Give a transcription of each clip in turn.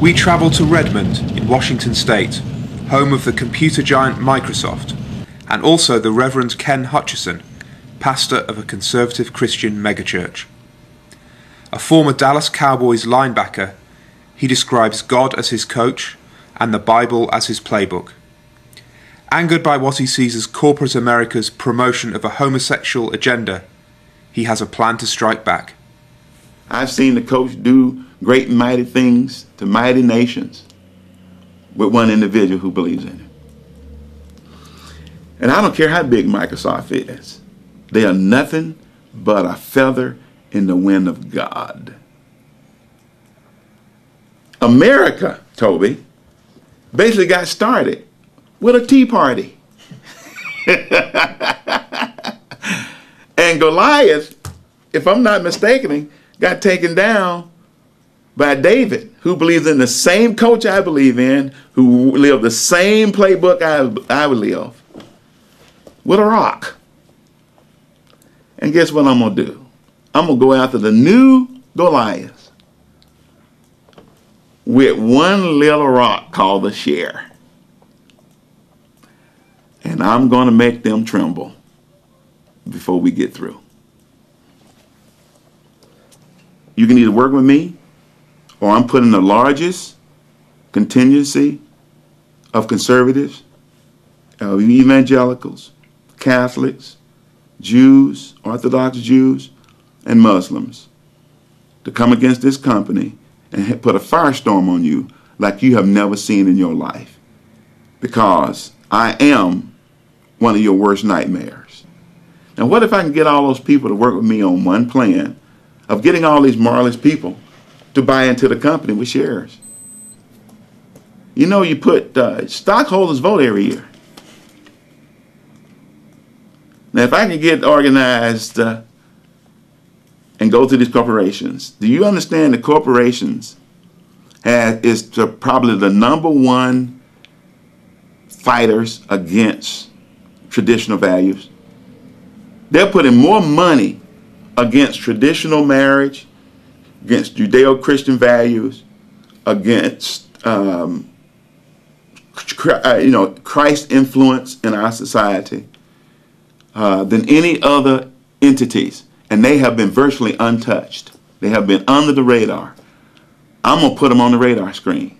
We travel to Redmond in Washington State, home of the computer giant Microsoft, and also the Reverend Ken Hutcherson, pastor of a conservative Christian megachurch. A former Dallas Cowboys linebacker, he describes God as his coach and the Bible as his playbook. Angered by what he sees as corporate America's promotion of a homosexual agenda, he has a plan to strike back. I've seen the coach do great and mighty things to mighty nations with one individual who believes in it. And I don't care how big Microsoft is. They are nothing but a feather in the wind of God. America, Toby, basically got started with a tea party. And Goliath, if I'm not mistaken, got taken down by David, who believes in the same coach I believe in, who lived the same playbook I would live, with a rock. And guess what I'm going to do? I'm going to go after the new Goliath with one little rock called a share. And I'm going to make them tremble before we get through. You can either work with me, or I'm putting the largest contingency of conservatives, of evangelicals, Catholics, Jews, Orthodox Jews, and Muslims to come against this company and put a firestorm on you like you have never seen in your life. Because I am one of your worst nightmares. Now, what if I can get all those people to work with me on one plan of getting all these marvelous people to buy into the company with shares? You know, you put stockholders vote every year. Now, if I can get organized and go to these corporations, do you understand that corporations is probably the #1 fighters against traditional values? They're putting more money against traditional marriage, against Judeo-Christian values, against Christ's influence in our society than any other entities. And they have been virtually untouched. They have been under the radar. I'm going to put them on the radar screen.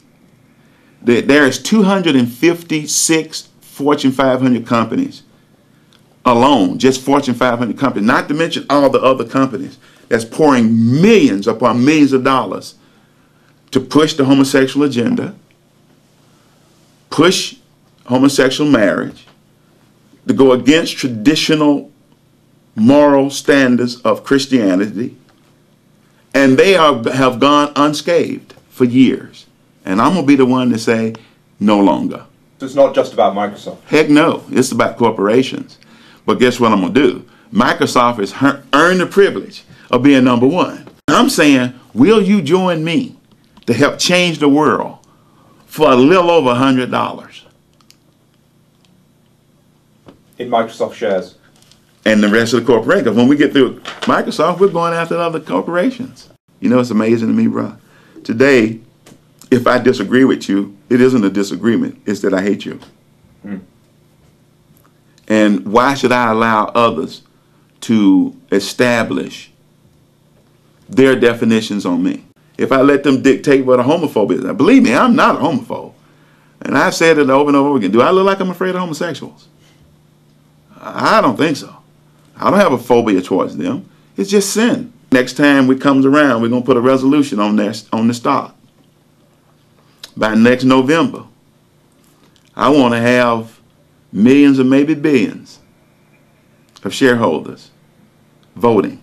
There is 256 Fortune 500 companies alone, just Fortune 500 companies, not to mention all the other companies that's pouring millions upon millions of dollars to push the homosexual agenda, push homosexual marriage, to go against traditional moral standards of Christianity, and they have gone unscathed for years. And I'm going to be the one to say, no longer. So it's not just about Microsoft? Heck no, it's about corporations. But guess what I'm going to do? Microsoft has earned the privilege of being #1. I'm saying, will you join me to help change the world for a little over $100? In Microsoft shares? And the rest of the corporation. Because when we get through Microsoft, we're going after other corporations. You know, it's amazing to me, bro. Today, if I disagree with you, it isn't a disagreement. It's that I hate you. And why should I allow others to establish their definitions on me? If I let them dictate what a homophobe is, now, believe me, I'm not a homophobe. And I've said it over and over again. Do I look like I'm afraid of homosexuals? I don't think so. I don't have a phobia towards them. It's just sin. Next time it comes around, we're going to put a resolution on the stock. By next November, I want to have millions or maybe billions of shareholders voting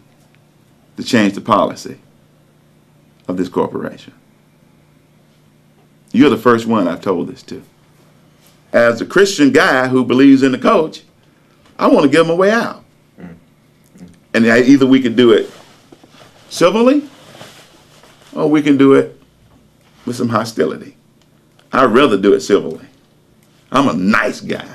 to change the policy of this corporation. You're the first one I've told this to. As a Christian guy who believes in the coach, I want to give him a way out. And either we can do it civilly, or we can do it with some hostility. I'd rather do it civilly. I'm a nice guy.